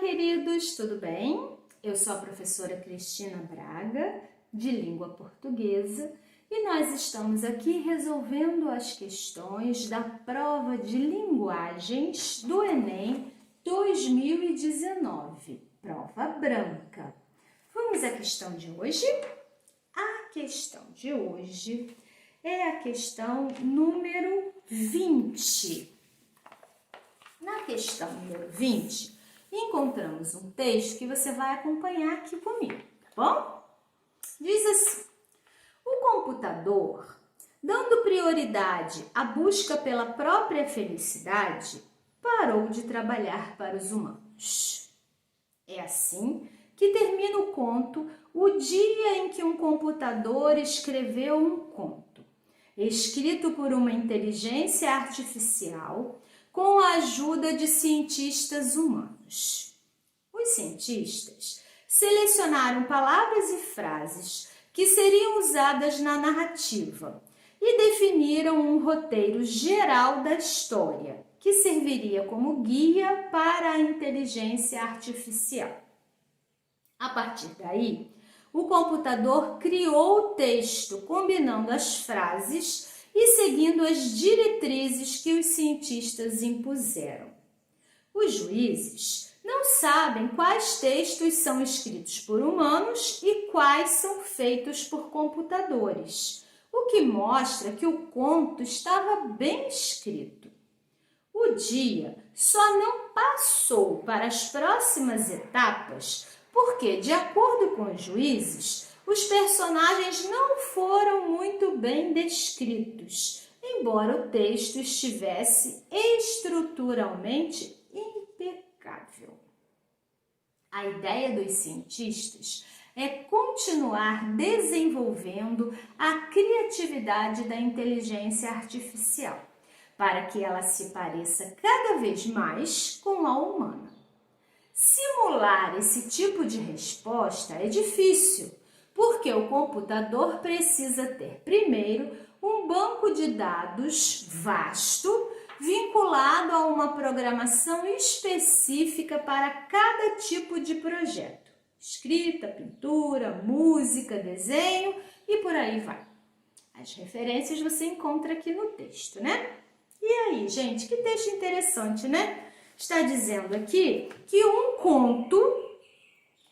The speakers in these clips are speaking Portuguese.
queridos, tudo bem? Eu sou a professora Cristina Braga, de Língua Portuguesa, e nós estamos aqui resolvendo as questões da prova de linguagens do Enem 2019, prova branca. Vamos à questão de hoje? A questão de hoje é a questão número 20. Na questão número 20, encontramos um texto que você vai acompanhar aqui comigo, tá bom? Diz assim: o computador, dando prioridade à busca pela própria felicidade, parou de trabalhar para os humanos. É assim que termina o conto O Dia em que um Computador Escreveu um Conto, escrito por uma inteligência artificial com a ajuda de cientistas humanos. Os cientistas selecionaram palavras e frases que seriam usadas na narrativa e definiram um roteiro geral da história, que serviria como guia para a inteligência artificial. A partir daí, o computador criou o texto combinando as frases e seguindo as diretrizes que os cientistas impuseram. Os juízes não sabem quais textos são escritos por humanos e quais são feitos por computadores, o que mostra que o conto estava bem escrito. O dia só não passou para as próximas etapas porque, de acordo com os juízes, os personagens não foram muito bem descritos, embora o texto estivesse estruturalmente impecável. A ideia dos cientistas é continuar desenvolvendo a criatividade da inteligência artificial, para que ela se pareça cada vez mais com a humana. Simular esse tipo de resposta é difícil, porque o computador precisa ter primeiro um banco de dados vasto, vinculado a uma programação específica para cada tipo de projeto: escrita, pintura, música, desenho e por aí vai. As referências você encontra aqui no texto, né? E aí, gente, que texto interessante, né? Está dizendo aqui que um conto,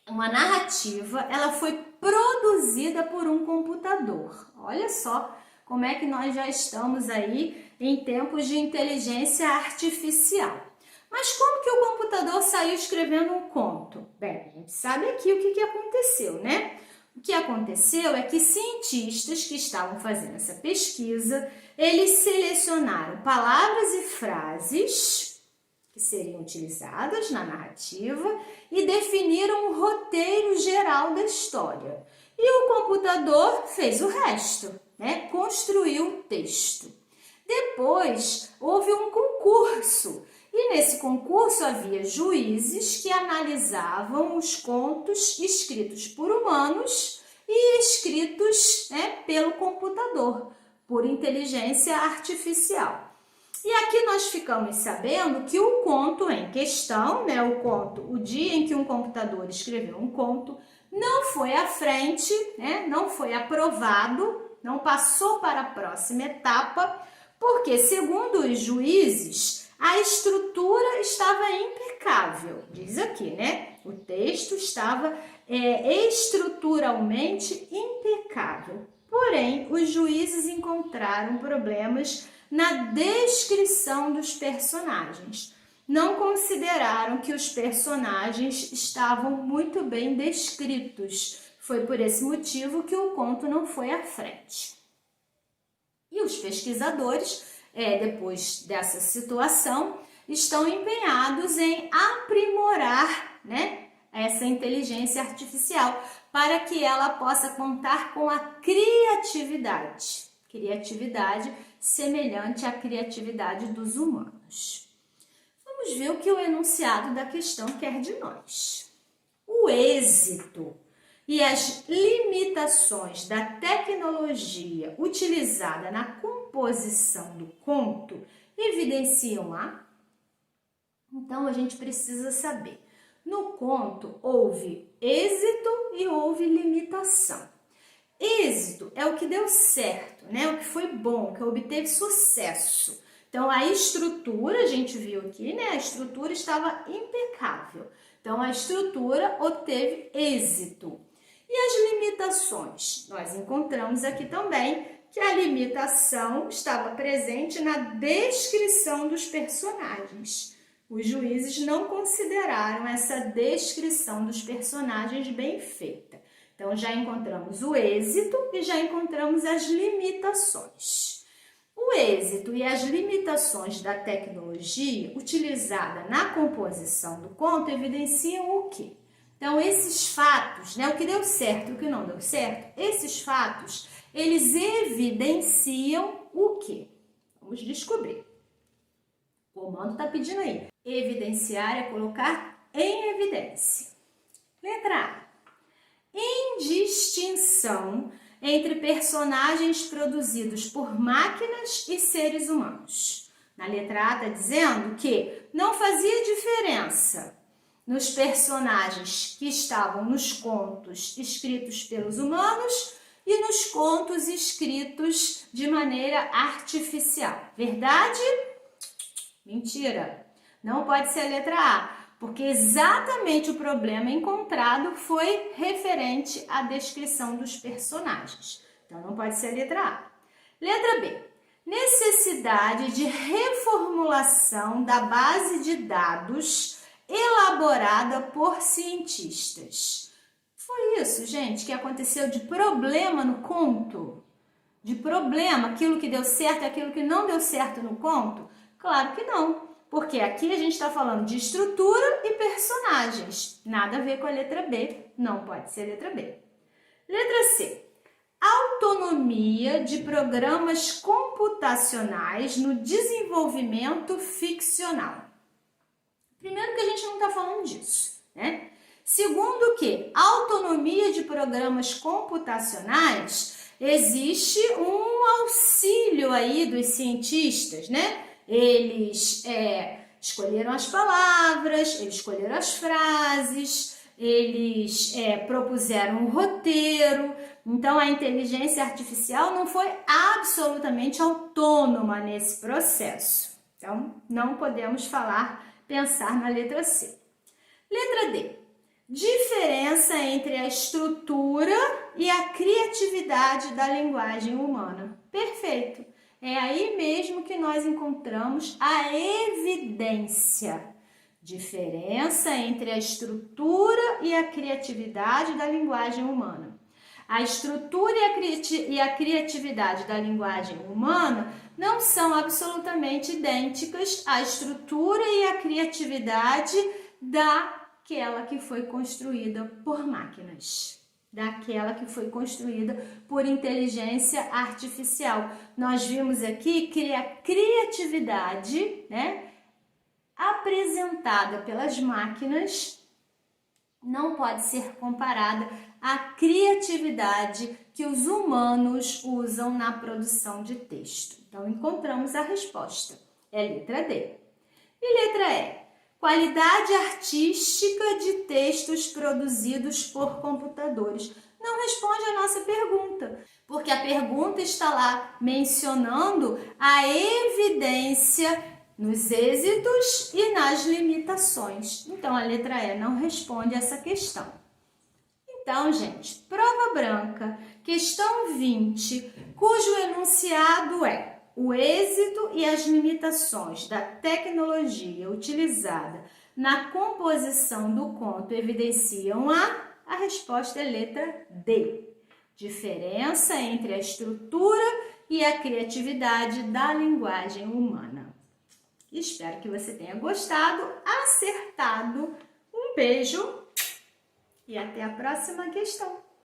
uma narrativa, ela foi produzida por um computador. Olha só como é que nós já estamos aí em tempos de inteligência artificial. Mas como que o computador saiu escrevendo um conto? Bem, a gente sabe aqui o que aconteceu, né? O que aconteceu é que cientistas que estavam fazendo essa pesquisa, eles selecionaram palavras e frases que seriam utilizadas na narrativa e definiram um roteiro geral da história. E o computador fez o resto, né? Construiu o texto. Depois, houve um concurso. E nesse concurso havia juízes que analisavam os contos escritos por humanos e escritos, né, pelo computador, por inteligência artificial. E aqui nós ficamos sabendo que o conto em questão, né, o conto O Dia em que um Computador Escreveu um Conto, não foi à frente, né, não foi aprovado, não passou para a próxima etapa, porque, segundo os juízes, a estrutura estava impecável. Diz aqui, né? O texto estava estruturalmente impecável. Porém, os juízes encontraram problemas na descrição dos personagens. Não consideraram que os personagens estavam muito bem descritos. Foi por esse motivo que o conto não foi à frente. E os pesquisadores, depois dessa situação, estão empenhados em aprimorar, né, essa inteligência artificial para que ela possa contar com a criatividade. Criatividade semelhante à criatividade dos humanos. Vamos ver o que o enunciado da questão quer de nós. O êxito e as limitações da tecnologia utilizada na composição do conto evidenciam a... Então, a gente precisa saber No conto houve êxito e houve limitação. Êxito é o que deu certo, né? O que foi bom, o que obteve sucesso. Então, a estrutura, a gente viu aqui, né? A estrutura estava impecável. Então, a estrutura obteve êxito. E as limitações? Nós encontramos aqui também que a limitação estava presente na descrição dos personagens. Os juízes não consideraram essa descrição dos personagens bem feita. Então, já encontramos o êxito e já encontramos as limitações. O êxito e as limitações da tecnologia utilizada na composição do conto evidenciam o quê? Então, esses fatos, né, o que deu certo e o que não deu certo, esses fatos, eles evidenciam o quê? Vamos descobrir. O comando está pedindo aí. Evidenciar é colocar em evidência. Letra A. Indistinção entre personagens produzidos por máquinas e seres humanos. Na letra A está dizendo que não fazia diferença nos personagens que estavam nos contos escritos pelos humanos e nos contos escritos de maneira artificial. Verdade? Mentira. Não pode ser a letra A. Porque exatamente o problema encontrado foi referente à descrição dos personagens. Então, não pode ser a letra A. Letra B. Necessidade de reformulação da base de dados elaborada por cientistas. Foi isso, gente, que aconteceu de problema no conto? De problema, aquilo que deu certo e aquilo que não deu certo no conto? Claro que não. Porque aqui a gente está falando de estrutura e personagens. Nada a ver com a letra B. Não pode ser a letra B. Letra C. Autonomia de programas computacionais no desenvolvimento ficcional. Primeiro que a gente não está falando disso, né? Segundo que autonomia de programas computacionais, existe um auxílio aí dos cientistas, né? Eles escolheram as palavras, eles escolheram as frases, eles propuseram um roteiro. Então, a inteligência artificial não foi absolutamente autônoma nesse processo. Então, não podemos pensar na letra C. Letra D. Diferença entre a estrutura e a criatividade da linguagem humana. Perfeito. É aí mesmo que nós encontramos a evidência. Diferença entre a estrutura e a criatividade da linguagem humana. A estrutura e a criatividade da linguagem humana não são absolutamente idênticas à estrutura e à criatividade daquela que foi construída por máquinas. Daquela que foi construída por inteligência artificial. Nós vimos aqui que a criatividade, né, apresentada pelas máquinas não pode ser comparada à criatividade que os humanos usam na produção de texto. Então, encontramos a resposta. É letra D. E letra E. Qualidade artística de textos produzidos por computadores. Não responde a nossa pergunta, porque a pergunta está lá mencionando a evidência nos êxitos e nas limitações. Então, a letra E não responde essa questão. Então, gente, prova branca, questão 20, cujo enunciado é: o êxito e as limitações da tecnologia utilizada na composição do conto evidenciam a resposta é letra D. Diferença entre a estrutura e a criatividade da linguagem humana. Espero que você tenha gostado, acertado. Um beijo e até a próxima questão.